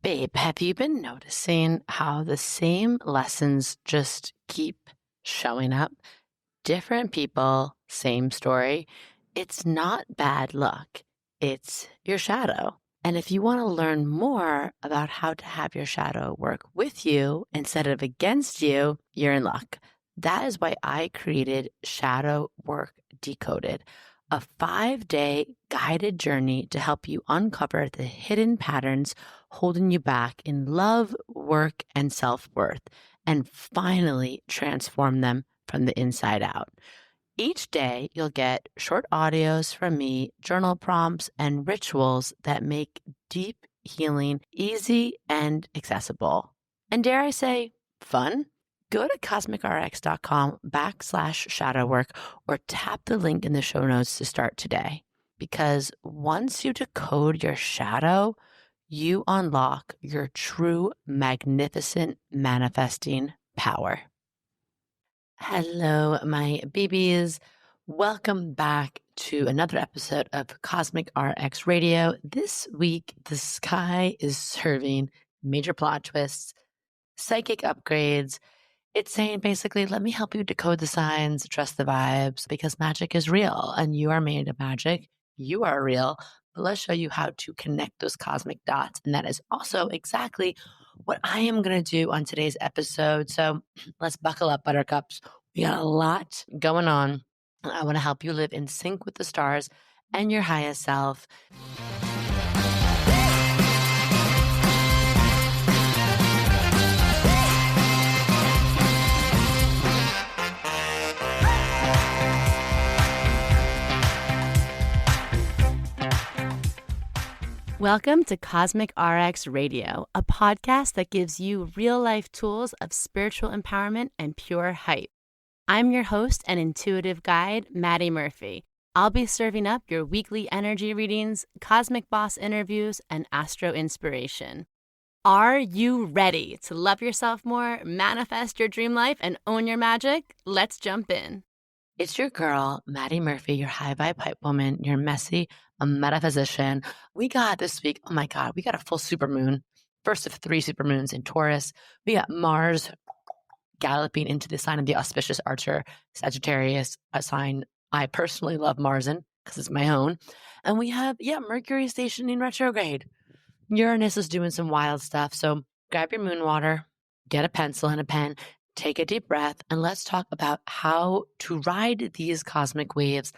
Babe, have you been noticing how the same lessons just keep showing up? Different people, same story. It's not bad luck, it's your shadow. And if you want to learn more about how to have your shadow work with you instead of against you, you're in luck. That is why I created Shadow Work Decoded, a 5-day guided journey to help you uncover the hidden patterns holding you back in love, work, and self-worth, and finally transform them from the inside out. Each day, you'll get short audios from me, journal prompts, and rituals that make deep healing easy and accessible. And dare I say, fun? Go to cosmicrx.com/shadow work or tap the link in the show notes to start today. Because once you decode your shadow, you unlock your true magnificent manifesting power. Hello, my babies. Welcome back to another episode of Cosmic RX Radio. This week, the sky is serving major plot twists, psychic upgrades. It's saying basically, let me help you decode the signs, trust the vibes, because magic is real and you are made of magic. You are real. But let's show you how to connect those cosmic dots. And that is also exactly what I am going to do on today's episode. So let's buckle up, buttercups. We got a lot going on. And I want to help you live in sync with the stars and your highest self. Welcome to Cosmic RX Radio, a podcast that gives you real-life tools of spiritual empowerment and pure hype. I'm your host and intuitive guide, MADI Murphy. I'll be serving up your weekly energy readings, cosmic boss interviews, and astro inspiration. Are you ready to love yourself more, manifest your dream life, and own your magic? Let's jump in. It's your girl, MADI Murphy, your high vibe hype woman, your messy, a metaphysician. We got this week, oh my God, we got a full supermoon. First of 3 supermoons in Taurus. We got Mars galloping into the sign of the auspicious archer, Sagittarius, a sign I personally love Mars in because it's my own. And we have, Mercury stationing retrograde. Uranus is doing some wild stuff. So grab your moon water, get a pencil and a pen, take a deep breath, and let's talk about how to ride these cosmic waves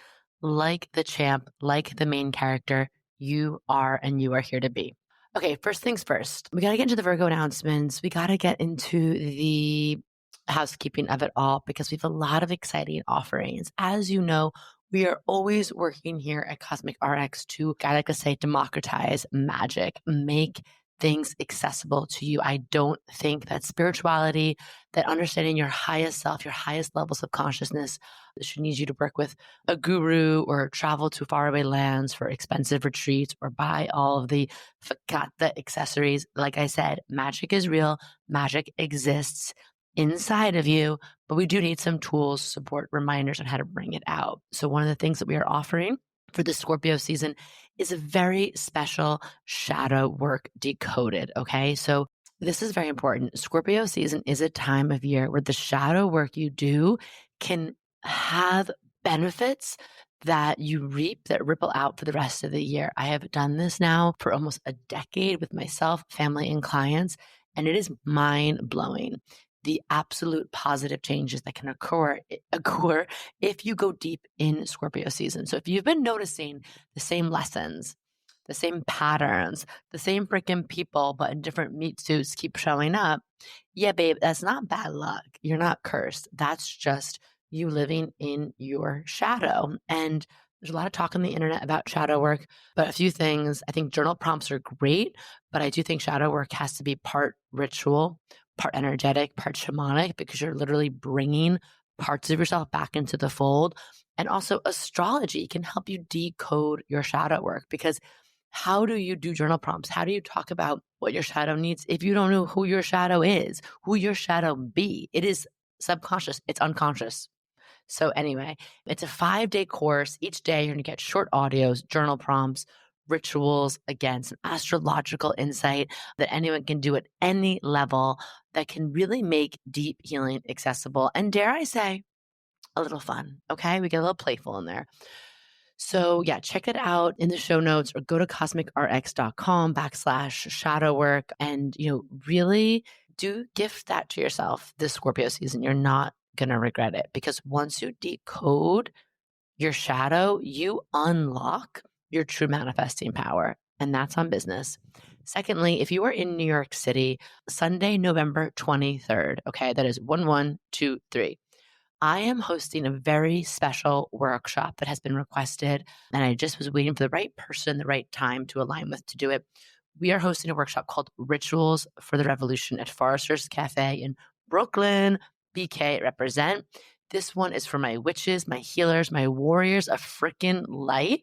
like the champ, like the main character you are and you are here to be. Okay, first things first. We got to get into the Virgo announcements. We got to get into the housekeeping of it all because we have a lot of exciting offerings. As you know, we are always working here at Cosmic RX to, I like to say, democratize magic, make things accessible to you. I don't think that spirituality, that understanding your highest self, your highest levels of consciousness, should need you to work with a guru or travel to faraway lands for expensive retreats or buy all of the fakata accessories. Like I said, magic is real. Magic exists inside of you, but we do need some tools, support, reminders on how to bring it out. So one of the things that we are offering for the Scorpio season is a very special shadow work decoded. Okay. So this is very important. Scorpio season is a time of year where the shadow work you do can have benefits that you reap that ripple out for the rest of the year. I have done this now for almost a decade with myself, family, and clients, and it is mind blowing. The absolute positive changes that can occur if you go deep in Scorpio season. So if you've been noticing the same lessons, the same patterns, the same freaking people, but in different meat suits keep showing up, yeah, babe, that's not bad luck. You're not cursed. That's just you living in your shadow. And there's a lot of talk on the internet about shadow work, but a few things. I think journal prompts are great, but I do think shadow work has to be part ritual, part energetic, part shamanic, because you're literally bringing parts of yourself back into the fold. And also astrology can help you decode your shadow work, because how do you do journal prompts? How do you talk about what your shadow needs if you don't know who your shadow is, who your shadow be? It is subconscious. It's unconscious. So anyway, it's a 5-day course. Each day you're going to get short audios, journal prompts, rituals, again, some astrological insight that anyone can do at any level that can really make deep healing accessible. And dare I say, a little fun. Okay. We get a little playful in there. So yeah, check it out in the show notes or go to cosmicrx.com/shadow work and, really do gift that to yourself this Scorpio season. You're not going to regret it because once you decode your shadow, you unlock your true manifesting power. And that's on business. Secondly, if you are in New York City, Sunday, November 23rd, okay, that is 1123. I am hosting a very special workshop that has been requested, and I just was waiting for the right person, the right time to align with to do it. We are hosting a workshop called Rituals for the Revolution at Forrester's Cafe in Brooklyn. BK represent. This one is for my witches, my healers, my warriors of freaking light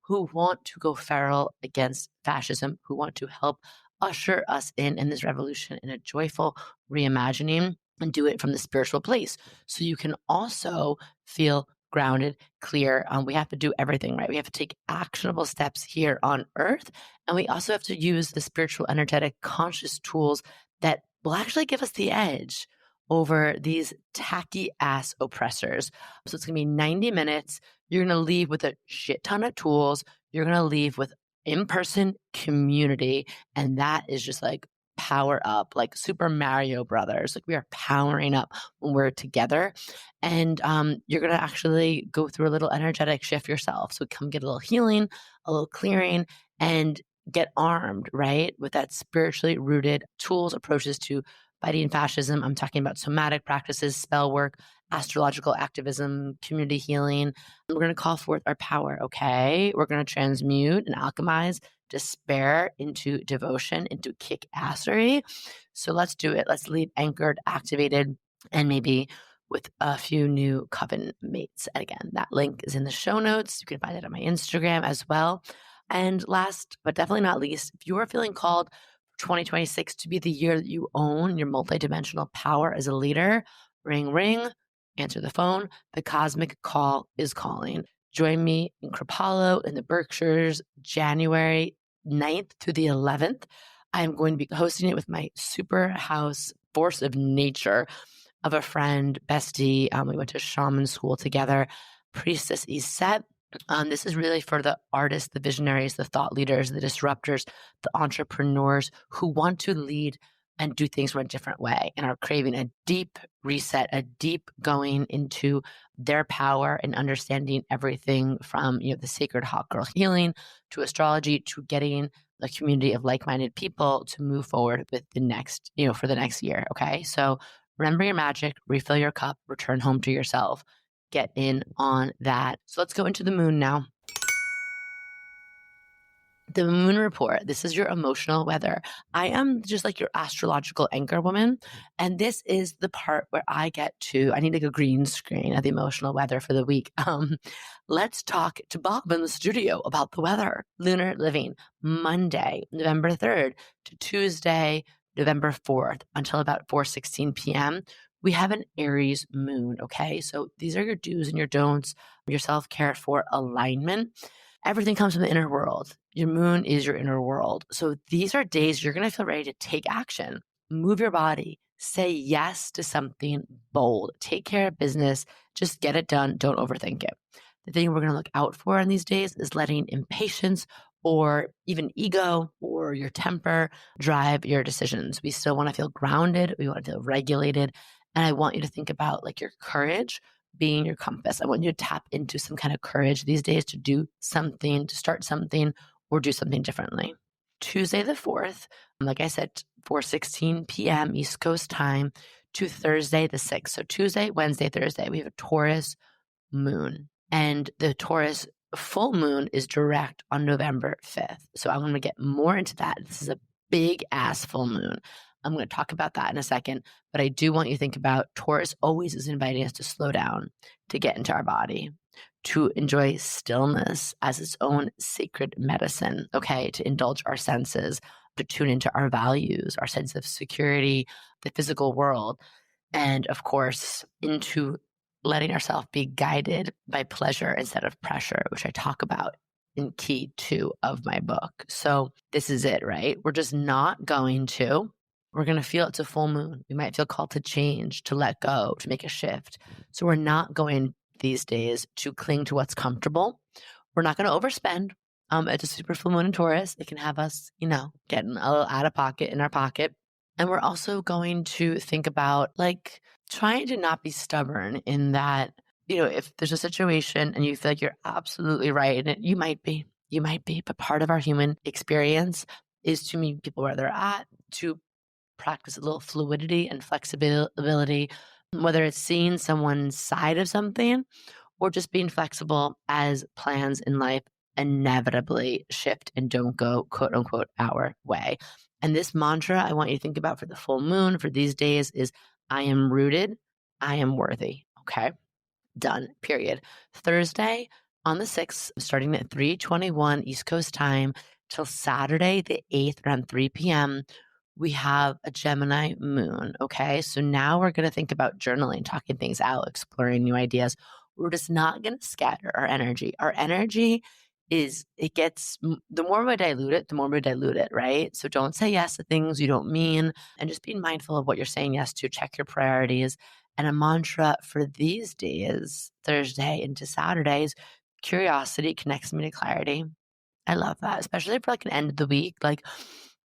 who want to go feral against fascism, who want to help usher us in this revolution in a joyful reimagining and do it from the spiritual place. So you can also feel grounded, clear. We have to do everything, right? We have to take actionable steps here on earth. And we also have to use the spiritual, energetic, conscious tools that will actually give us the edge over these tacky ass oppressors. So it's going to be 90 minutes. You're going to leave with a shit ton of tools. You're going to leave with in-person community. And that is just like power up, like Super Mario Brothers. Like we are powering up when we're together. And you're going to actually go through a little energetic shift yourself. So come get a little healing, a little clearing, and get armed, right? With that spiritually rooted tools, approaches to fighting fascism. I'm talking about somatic practices, spell work, astrological activism, community healing. We're going to call forth our power, okay? We're going to transmute and alchemize despair into devotion, into kick-assery. So let's do it. Let's leave anchored, activated, and maybe with a few new coven mates. And again, that link is in the show notes. You can find it on my Instagram as well. And last, but definitely not least, if you are feeling called 2026 to be the year that you own your multidimensional power as a leader, ring, ring, answer the phone. The cosmic call is calling. Join me in Krippalo in the Berkshires, January 9th through the 11th. I'm going to be hosting it with my super house force of nature of a friend, bestie. We went to shaman school together, Priestess Iset. This is really for the artists, the visionaries, the thought leaders, the disruptors, the entrepreneurs who want to lead and do things from a different way and are craving a deep reset, a deep going into their power and understanding everything from, the sacred hot girl healing to astrology to getting a community of like-minded people to move forward with the next, for the next year. Okay. So remember your magic, refill your cup, return home to yourself, get in on that. So let's go into the moon now. The moon report. This is your emotional weather. I am just like your astrological anchor woman. And this is the part where I need like a green screen of the emotional weather for the week. Let's talk to Bob in the studio about the weather. Lunar living, Monday, November 3rd to Tuesday, November 4th until about 4:16 p.m. We have an Aries moon. Okay. So these are your do's and your don'ts, your self-care for alignment. Everything comes from the inner world. Your moon is your inner world. So these are days you're going to feel ready to take action, move your body, say yes to something bold, take care of business, just get it done. Don't overthink it. The thing we're going to look out for in these days is letting impatience or even ego or your temper drive your decisions. We still want to feel grounded. We want to feel regulated. And I want you to think about like your courage being your compass. I want you to tap into some kind of courage these days to do something, to start something, or do something differently. Tuesday the 4th, like I said, 4:16 p.m. East Coast time to Thursday the 6th. So Tuesday, Wednesday, Thursday, we have a Taurus moon. And the Taurus full moon is direct on November 5th. So I'm going to get more into that. This is a big ass full moon. I'm going to talk about that in a second, but I do want you to think about Taurus always is inviting us to slow down, to get into our body, to enjoy stillness as its own sacred medicine, okay, to indulge our senses, to tune into our values, our sense of security, the physical world, and of course, into letting ourselves be guided by pleasure instead of pressure, which I talk about in key 2 of my book. So this is it, right? We're just not going to. We're going to feel it's a full moon. We might feel called to change, to let go, to make a shift. So we're not going these days to cling to what's comfortable. We're not going to overspend. It's a super full moon in Taurus. It can have us, getting a little out of pocket in our pocket. And we're also going to think about like trying to not be stubborn in that, if there's a situation and you feel like you're absolutely right, and you might be, but part of our human experience is to meet people where they're at, to practice a little fluidity and flexibility, whether it's seeing someone's side of something or just being flexible as plans in life inevitably shift and don't go quote unquote our way. And this mantra I want you to think about for the full moon for these days is I am rooted, I am worthy. Okay. Done. Period. Thursday on the 6th, starting at 3:21 East Coast time till Saturday the 8th around 3 p.m., we have a Gemini moon. Okay. So now we're going to think about journaling, talking things out, exploring new ideas. We're just not going to scatter our energy. Our energy the more we dilute it, the more we dilute it, right? So don't say yes to things you don't mean, and just being mindful of what you're saying yes to. Check your priorities. And a mantra for these days, Thursday into Saturdays, curiosity connects me to clarity. I love that, especially for like an end of the week. Like,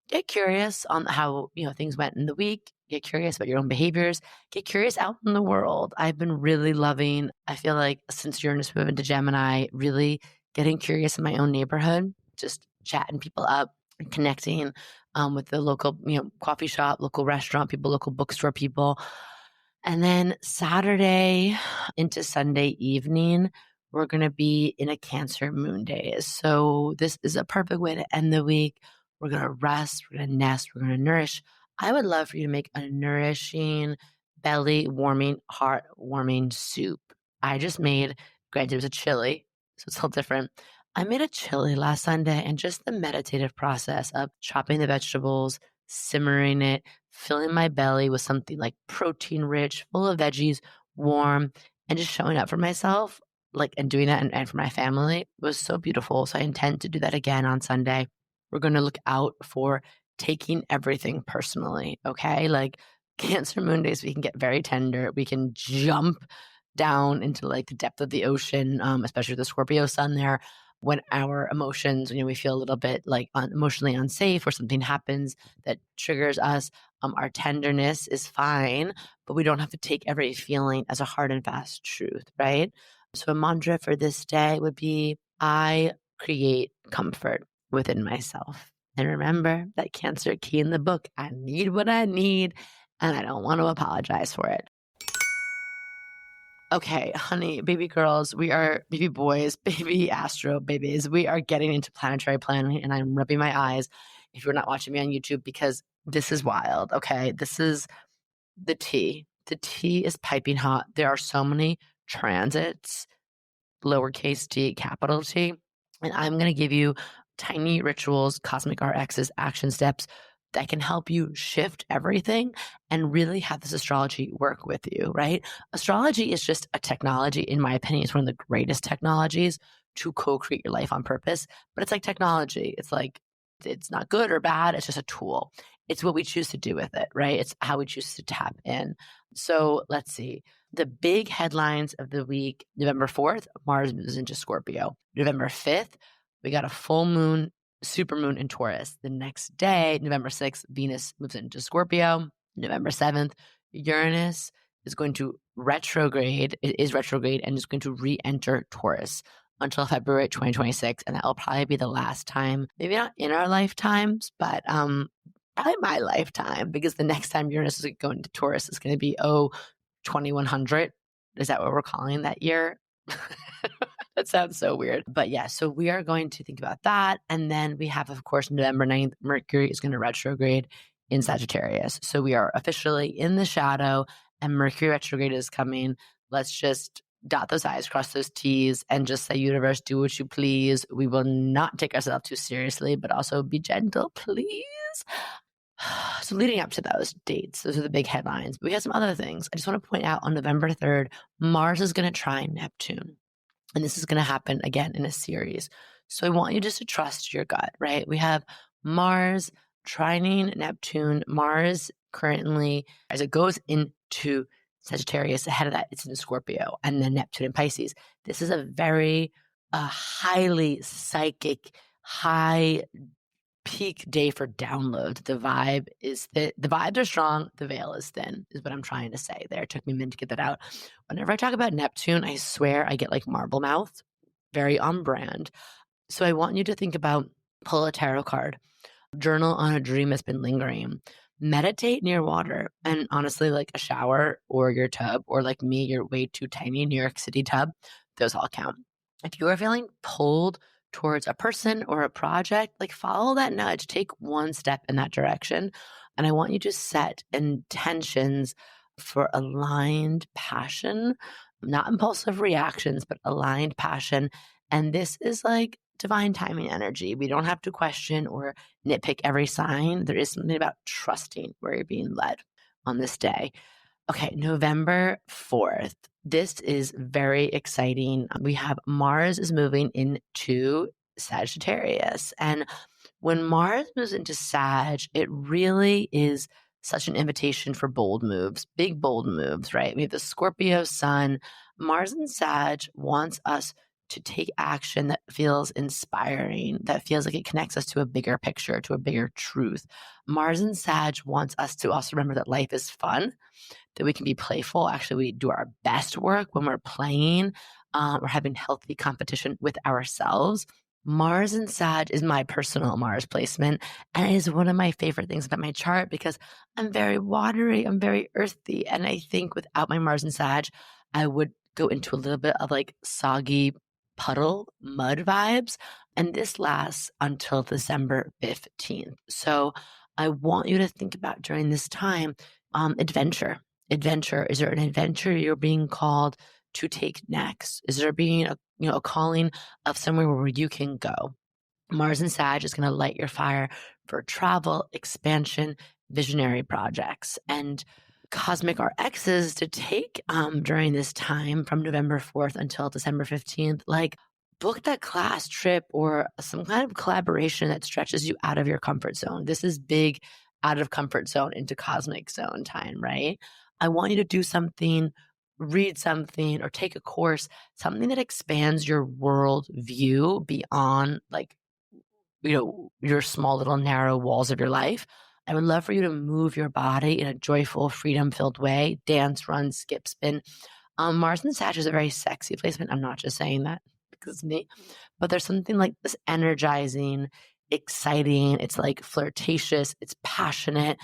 get curious on how, things went in the week. Get curious about your own behaviors. Get curious out in the world. I've been really loving, I feel like since Uranus moved into Gemini, really getting curious in my own neighborhood, just chatting people up and connecting with the local, coffee shop, local restaurant people, local bookstore people. And then Saturday into Sunday evening, we're going to be in a Cancer moon days. So this is a perfect way to end the week. We're going to rest, we're going to nest, we're going to nourish. I would love for you to make a nourishing, belly warming, heart warming soup. I just made, granted it was a chili, so it's a little different. I made a chili last Sunday, and just the meditative process of chopping the vegetables, simmering it, filling my belly with something like protein rich, full of veggies, warm, and just showing up for myself, and doing that and for my family was so beautiful. So I intend to do that again on Sunday. We're going to look out for taking everything personally. Okay. Like Cancer moon days, we can get very tender. We can jump down into like the depth of the ocean, especially the Scorpio sun there. When our emotions, we feel a little bit like emotionally unsafe or something happens that triggers us, our tenderness is fine, but we don't have to take every feeling as a hard and fast truth, right? So a mantra for this day would be, I create comfort within myself. And remember that Cancer key in the book, I need what I need, and I don't want to apologize for it. Okay, honey, baby girls, baby boys, baby Astro babies, we are getting into planetary planning, and I'm rubbing my eyes if you're not watching me on YouTube, because this is wild, okay? This is the tea. The tea is piping hot. There are so many transits, lowercase t, capital T, and I'm going to give you tiny rituals, Cosmic RX's action steps that can help you shift everything and really have this astrology work with you, right? Astrology is just a technology. In my opinion, it's one of the greatest technologies to co-create your life on purpose. But it's like technology. It's like, it's not good or bad. It's just a tool. It's what we choose to do with it, right? It's how we choose to tap in. So let's see. The big headlines of the week: November 4th, Mars moves into Scorpio. November 5th, we got a full moon, supermoon in Taurus. The next day, November 6th, Venus moves into Scorpio. November 7th, Uranus is going to retrograde. It is retrograde and is going to re-enter Taurus until February 2026. And that will probably be the last time, maybe not in our lifetimes, but probably my lifetime, because the next time Uranus is going to Taurus is going to be, 2100. Is that what we're calling that year? That sounds so weird. But yeah, so we are going to think about that. And then we have, of course, November 9th, Mercury is going to retrograde in Sagittarius. So we are officially in the shadow, and Mercury retrograde is coming. Let's just dot those I's, cross those T's, and just say, universe, do what you please. We will not take ourselves too seriously, but also be gentle, please. So leading up to those dates, those are the big headlines. But we have some other things. I just want to point out, on November 3rd, Mars is going to trine Neptune. And this is going to happen again in a series. So I want you just to trust your gut, right? We have Mars trining Neptune. Mars currently, as it goes into Sagittarius, ahead of that, it's in Scorpio, and then Neptune in Pisces. This is a very highly psychic, high peak day for download. The vibe is the vibes are strong, the veil is thin, is what I'm trying to say there. It took me a minute to get that out. Whenever I talk about Neptune, I swear I get like marble mouth, very on brand. So I want you to think about, pull a tarot card, journal on a dream that's been lingering, meditate near water, and honestly, like a shower or your tub, or like me, your way too tiny New York City tub, those all count. If you are feeling pulled towards a person or a project, like follow that nudge, take one step in that direction. And I want you to set intentions for aligned passion, not impulsive reactions, but aligned passion. And this is like divine timing energy. We don't have to question or nitpick every sign. There is something about trusting where you're being led on this day. Okay, November 4th. This is very exciting. We have Mars is moving into Sagittarius. And when Mars moves into Sag, it really is such an invitation for bold moves, big bold moves, right? We have the Scorpio sun. Mars and Sag wants us to take action that feels inspiring, that feels like it connects us to a bigger picture, to a bigger truth. Mars and Sag wants us to also remember that life is fun, that we can be playful. Actually, we do our best work when we're playing, or having healthy competition with ourselves. Mars and Sag is my personal Mars placement, and it is one of my favorite things about my chart because I'm very watery, I'm very earthy, and I think without my Mars and Sag, I would go into a little bit of like soggy puddle mud vibes, and this lasts until December 15th. So I want you to think about during this time, adventure. Is there an adventure you're being called to take next? Is there being a calling of somewhere where you can go? Mars and Sag is going to light your fire for travel, expansion, visionary projects, and cosmic RXs to take during this time from November 4th until December 15th. Like, book that class, trip, or some kind of collaboration that stretches you out of your comfort zone. This is big out of comfort zone into cosmic zone time, right? I want you to do something, read something, or take a course, something that expands your world view beyond like, your small little narrow walls of your life. I would love for you to move your body in a joyful, freedom-filled way, dance, run, skip, spin. Mars and Sag is a very sexy placement. I'm not just saying that because it's me, but there's something like this energizing, exciting. It's like flirtatious. It's passionate.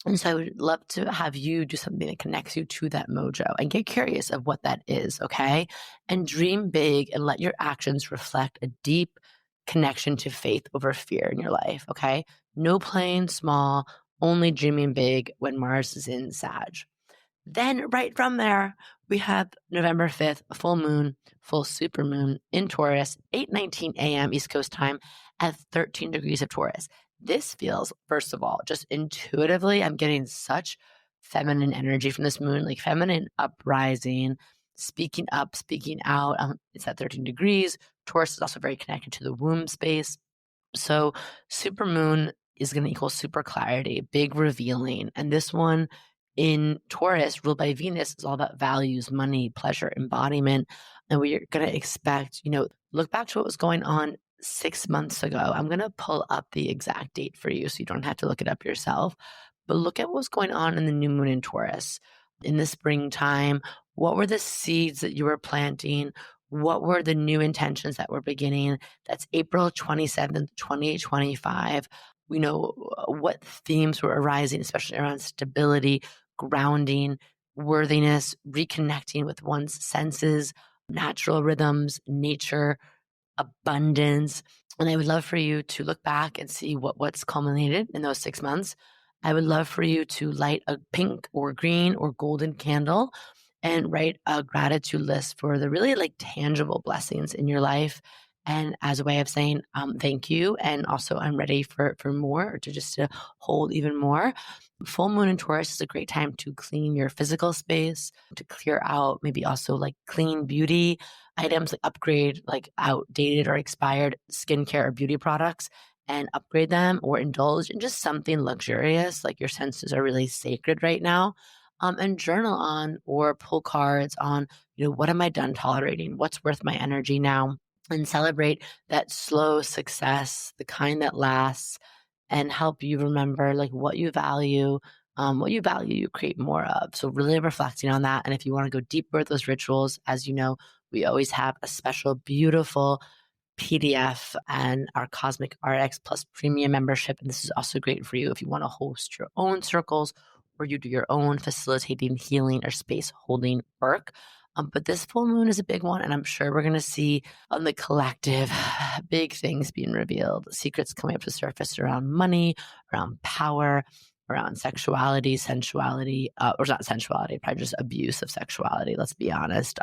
And so I would love to have you do something that connects you to that mojo and get curious of what that is, okay? And dream big and let your actions reflect a deep connection to faith over fear in your life, okay? No playing small, only dreaming big when Mars is in Sag. Then right from there, we have November 5th, a full moon, full supermoon in Taurus, 8:19 a.m. East Coast time at 13 degrees of Taurus. This feels, first of all, just intuitively, I'm getting such feminine energy from this moon, like feminine uprising, speaking up, speaking out. It's at 13 degrees. Taurus is also very connected to the womb space. So supermoon is going to equal super clarity, big revealing. And this one in Taurus, ruled by Venus, is all about values, money, pleasure, embodiment. And we're going to expect, look back to what was going on 6 months ago. I'm going to pull up the exact date for you so you don't have to look it up yourself. But look at what was going on in the new moon in Taurus in the springtime. What were the seeds that you were planting? What were the new intentions that were beginning? That's April 27th, 2025. What themes were arising, especially around stability, grounding, worthiness, reconnecting with one's senses, natural rhythms, nature, abundance. And I would love for you to look back and see what's culminated in those 6 months. I would love for you to light a pink or green or golden candle and write a gratitude list for the really like tangible blessings in your life And as a way of saying thank you, and also I'm ready for more, or to hold even more. Full moon in Taurus is a great time to clean your physical space, to clear out maybe also like clean beauty items, like upgrade like outdated or expired skincare or beauty products and upgrade them, or indulge in just something luxurious. Like your senses are really sacred right now. And journal on or pull cards on, what am I done tolerating? What's worth my energy now? And celebrate that slow success, the kind that lasts, and help you remember like what you value. You create more of. So really reflecting on that. And if you want to go deeper with those rituals, as you know, we always have a special, beautiful PDF and our Cosmic RX Plus premium membership. And this is also great for you if you want to host your own circles or you do your own facilitating, healing, or space holding work. But this full moon is a big one, and I'm sure we're going to see on the collective big things being revealed, secrets coming up to the surface around money, around power, around sexuality, sensuality, or not sensuality, probably just abuse of sexuality. Let's be honest.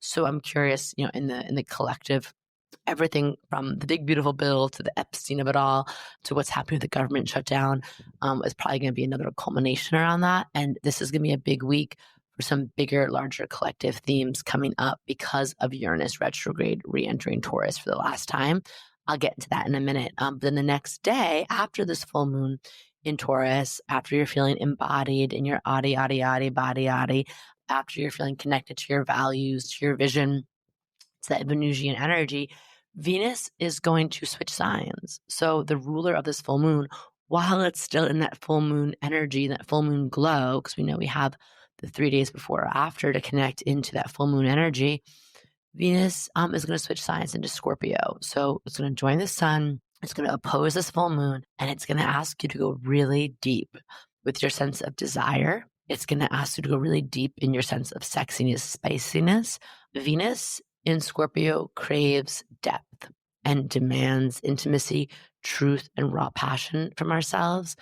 So I'm curious, in the collective, everything from the big beautiful bill to the Epstein of it all to what's happening with the government shutdown is probably going to be another culmination around that. And this is going to be a big week for some bigger, larger collective themes coming up because of Uranus retrograde re-entering Taurus for the last time. I'll get into that in a minute. But then the next day after this full moon in Taurus, after you're feeling embodied in your body, after you're feeling connected to your values, to your vision, to that Venusian energy, Venus is going to switch signs. So the ruler of this full moon, while it's still in that full moon energy, that full moon glow, because we know we have the 3 days before or after to connect into that full moon energy, Venus is going to switch signs into Scorpio. So it's going to join the sun, it's going to oppose this full moon, and it's going to ask you to go really deep with your sense of desire. It's going to ask you to go really deep in your sense of sexiness, spiciness. Venus in Scorpio craves depth and demands intimacy, truth, and raw passion from ourselves.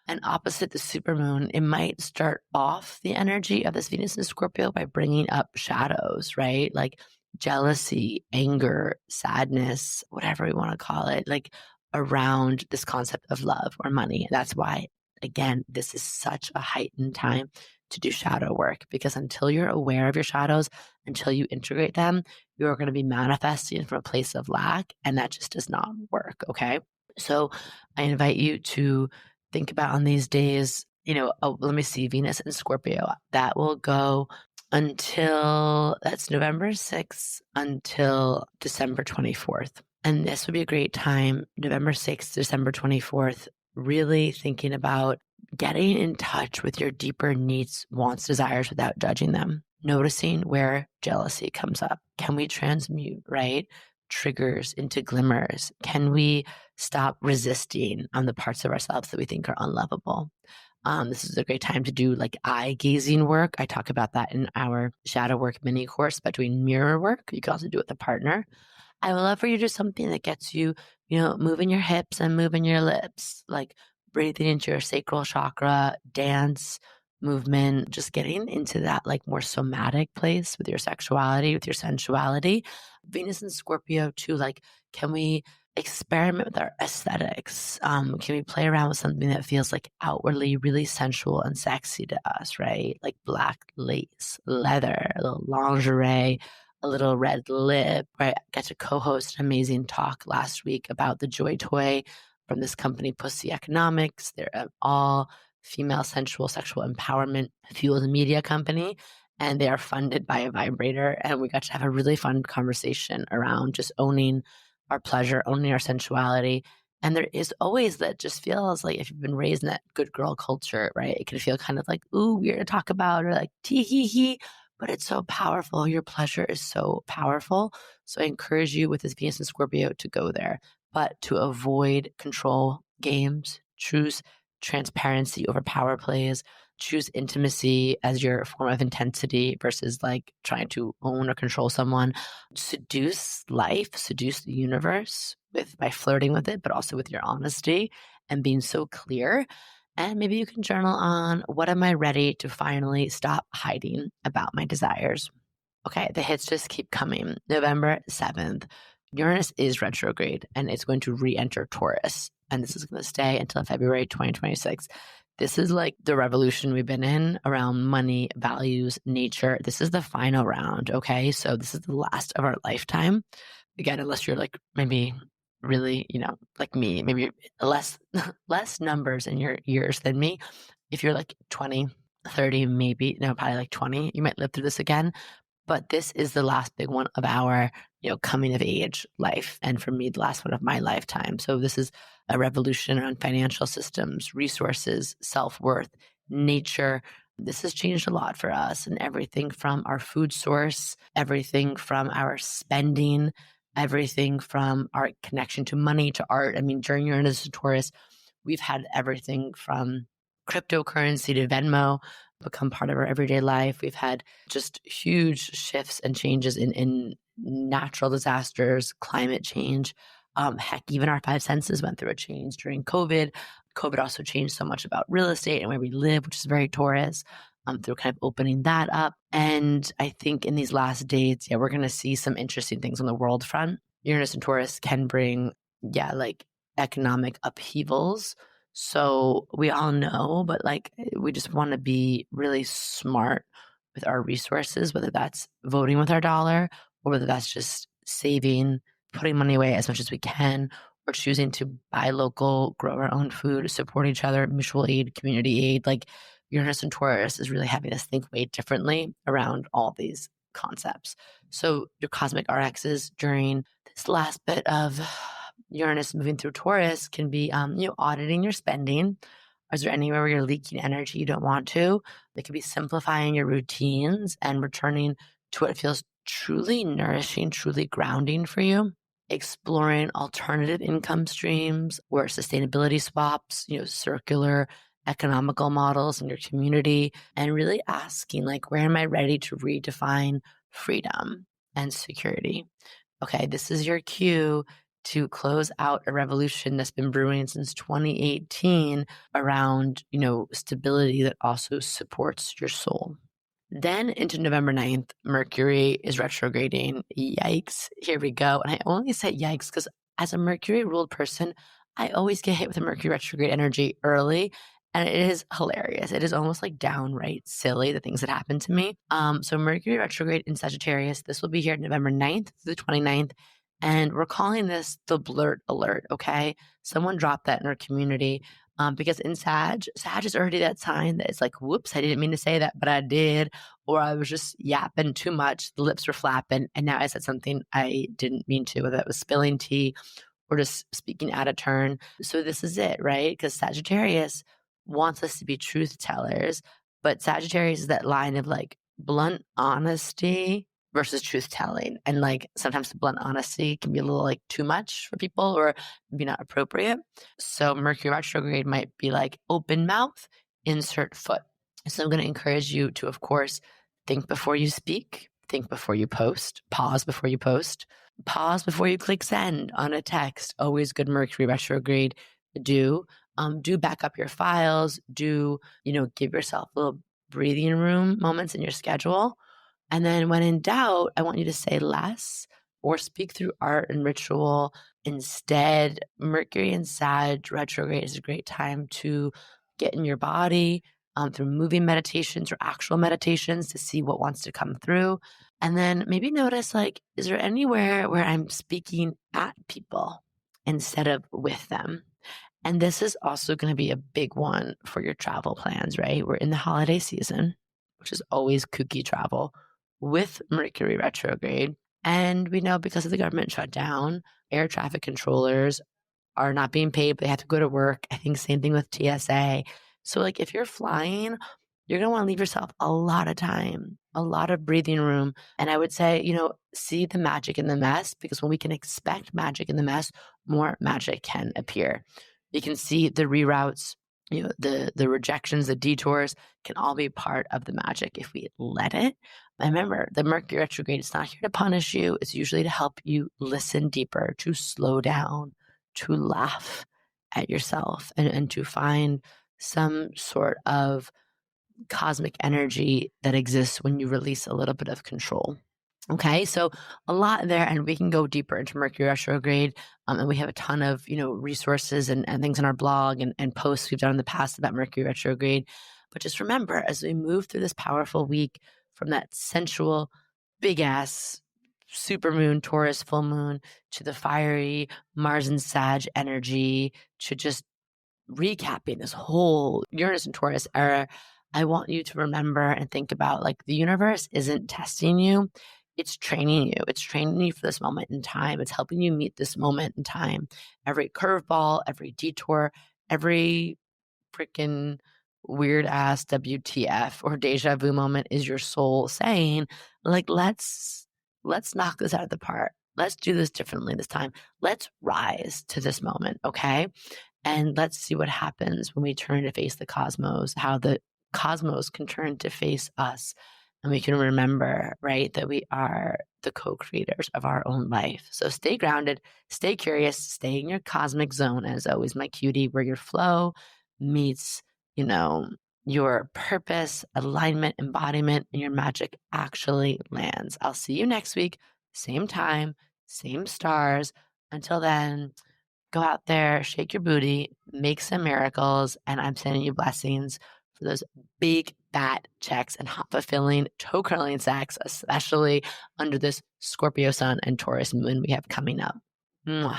And opposite the supermoon, it might start off the energy of this Venus in Scorpio by bringing up shadows, right? Like jealousy, anger, sadness, whatever we want to call it, like around this concept of love or money. That's why, again, this is such a heightened time to do shadow work, because until you're aware of your shadows, until you integrate them, you're going to be manifesting from a place of lack, and that just does not work. Okay. So I invite you to think about on these days, let me see, Venus in Scorpio, that will go until that's November 6th until December 24th. And this would be a great time, November 6th, December 24th, really thinking about getting in touch with your deeper needs, wants, desires without judging them. Noticing where jealousy comes up. Can we transmute, right? Triggers into glimmers? Can we stop resisting on the parts of ourselves that we think are unlovable? This is a great time to do like eye gazing work. I talk about that in our shadow work mini course, but doing mirror work. You can also do it with a partner. I would love for you to do something that gets you, moving your hips and moving your lips, like breathing into your sacral chakra, dance, movement, just getting into that like more somatic place with your sexuality, with your sensuality. Venus and Scorpio too, like, can we experiment with our aesthetics? Can we play around with something that feels like outwardly really sensual and sexy to us, right? Like black lace, leather, a little lingerie, a little red lip, right? I got to co-host an amazing talk last week about the Joy Toy from this company, Pussy Economics. They're an all female sensual sexual empowerment fueled media company, and they are funded by a vibrator. And we got to have a really fun conversation around just owning our pleasure, owning our sensuality. And there is always that just feels like, if you've been raised in that good girl culture, right? It can feel kind of like, ooh, weird to talk about, or like tee hee hee, but it's so powerful. Your pleasure is so powerful. So I encourage you with this Venus and Scorpio to go there, but to avoid control games, choose transparency over power plays, choose intimacy as your form of intensity versus like trying to own or control someone. Seduce life, seduce the universe by flirting with it, but also with your honesty and being so clear. And maybe you can journal on, what am I ready to finally stop hiding about my desires? Okay, the hits just keep coming. November 7th, Uranus is retrograde and it's going to re-enter Taurus. And this is going to stay until February 2026. This is like the revolution we've been in around money, values, nature. This is the final round. Okay. So this is the last of our lifetime. Again, unless you're like maybe really, like me, maybe less numbers in your years than me. If you're like 20, 30, maybe, no, probably like 20, you might live through this again. But this is the last big one of our, coming of age life. And for me, the last one of my lifetime. So this is a revolution around financial systems, resources, self-worth, nature. This has changed a lot for us, and everything from our food source, everything from our spending, everything from our connection to money, to art. I mean, during Uranus and Taurus, we've had everything from cryptocurrency to Venmo become part of our everyday life. We've had just huge shifts and changes in natural disasters, climate change. Heck, even our five senses went through a change during COVID. COVID also changed so much about real estate and where we live, which is very Taurus, through kind of opening that up. And I think in these last dates, we're going to see some interesting things on the world front. Uranus and Taurus can bring, like economic upheavals. So we all know, but like we just want to be really smart with our resources, whether that's voting with our dollar or whether that's just saving, putting money away as much as we can, or choosing to buy local, grow our own food, support each other, mutual aid, community aid. Like Uranus and Taurus is really having us think way differently around all these concepts. So your cosmic RXs during this last bit of Uranus moving through Taurus can be, auditing your spending. Is there anywhere where you're leaking energy you don't want to? It could be simplifying your routines and returning to what feels truly nourishing, truly grounding for you. Exploring alternative income streams or sustainability swaps, circular economical models in your community, and really asking, like, where am I ready to redefine freedom and security? Okay, this is your cue to close out a revolution that's been brewing since 2018 around, stability that also supports your soul. Then into November 9th, Mercury is retrograding. Yikes, here we go. And I only say yikes because as a Mercury ruled person, I always get hit with a Mercury retrograde energy early. And it is hilarious. It is almost like downright silly, the things that happen to me. So Mercury retrograde in Sagittarius, this will be here November 9th to the 29th. And we're calling this the blurt alert, okay? Someone dropped that in our community because in Sag is already that sign that it's like, whoops, I didn't mean to say that, but I did. Or I was just yapping too much. The lips were flapping. And now I said something I didn't mean to, whether it was spilling tea or just speaking out of turn. So this is it, right? Because Sagittarius wants us to be truth tellers, but Sagittarius is that line of like blunt honesty versus truth telling. And like sometimes the blunt honesty can be a little like too much for people or maybe not appropriate. So Mercury retrograde might be like open mouth, insert foot. So I'm going to encourage you to, of course, think before you speak, think before you post, pause before you post, pause before you click send on a text. Always good Mercury retrograde. Do back up your files. Give yourself little breathing room moments in your schedule. And then when in doubt, I want you to say less or speak through art and ritual instead. Mercury and Sag retrograde is a great time to get in your body through moving meditations or actual meditations to see what wants to come through. And then maybe notice, like, is there anywhere where I'm speaking at people instead of with them? And this is also going to be a big one for your travel plans, right? We're in the holiday season, which is always kooky travel with Mercury retrograde. And we know because of the government shutdown, air traffic controllers are not being paid, but they have to go to work. I think same thing with TSA. So like if you're flying, you're going to want to leave yourself a lot of time, a lot of breathing room. And I would say, see the magic in the mess, because when we can expect magic in the mess, more magic can appear. You can see the reroutes, the rejections, the detours can all be part of the magic if we let it. And remember, the Mercury retrograde is not here to punish you. It's usually to help you listen deeper, to slow down, to laugh at yourself, and to find some sort of cosmic energy that exists when you release a little bit of control. Okay, so a lot there, and we can go deeper into Mercury retrograde. And we have a ton of, resources and things on our blog and posts we've done in the past about Mercury retrograde. But just remember, as we move through this powerful week from that sensual, big ass supermoon, Taurus full moon, to the fiery Mars and Sag energy, to just recapping this whole Uranus and Taurus era, I want you to remember and think about, like, the universe isn't testing you. It's training you. It's training you for this moment in time. It's helping you meet this moment in time. Every curveball, every detour, every freaking weird ass WTF or deja vu moment is your soul saying, like, let's knock this out of the park. Let's do this differently this time. Let's rise to this moment, okay? And let's see what happens when we turn to face the cosmos, how the cosmos can turn to face us. And we can remember, right, that we are the co-creators of our own life. So stay grounded, stay curious, stay in your cosmic zone, as always, my cutie, where your flow meets, your purpose, alignment, embodiment, and your magic actually lands. I'll see you next week, same time, same stars. Until then, go out there, shake your booty, make some miracles, and I'm sending you blessings for those big fat checks and hot fulfilling toe curling sex, especially under this Scorpio sun and Taurus moon we have coming up. Mwah.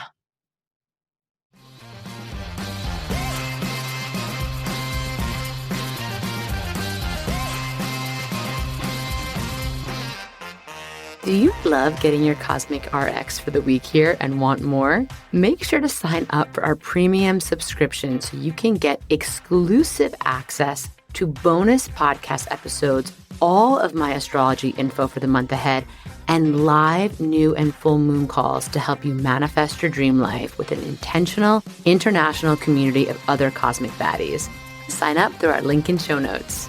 Do you love getting your Cosmic RX for the week here and want more? Make sure to sign up for our premium subscription so you can get exclusive access to bonus podcast episodes, all of my astrology info for the month ahead, and live new and full moon calls to help you manifest your dream life with an intentional international community of other cosmic baddies. Sign up through our link in show notes.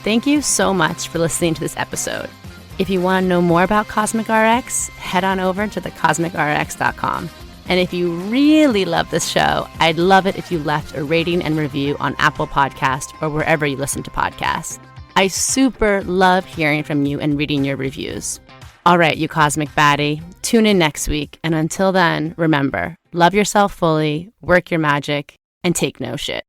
Thank you so much for listening to this episode. If you want to know more about Cosmic RX, head on over to thecosmicrx.com. And if you really love this show, I'd love it if you left a rating and review on Apple Podcasts or wherever you listen to podcasts. I super love hearing from you and reading your reviews. All right, you cosmic baddie, tune in next week. And until then, remember, love yourself fully, work your magic, and take no shit.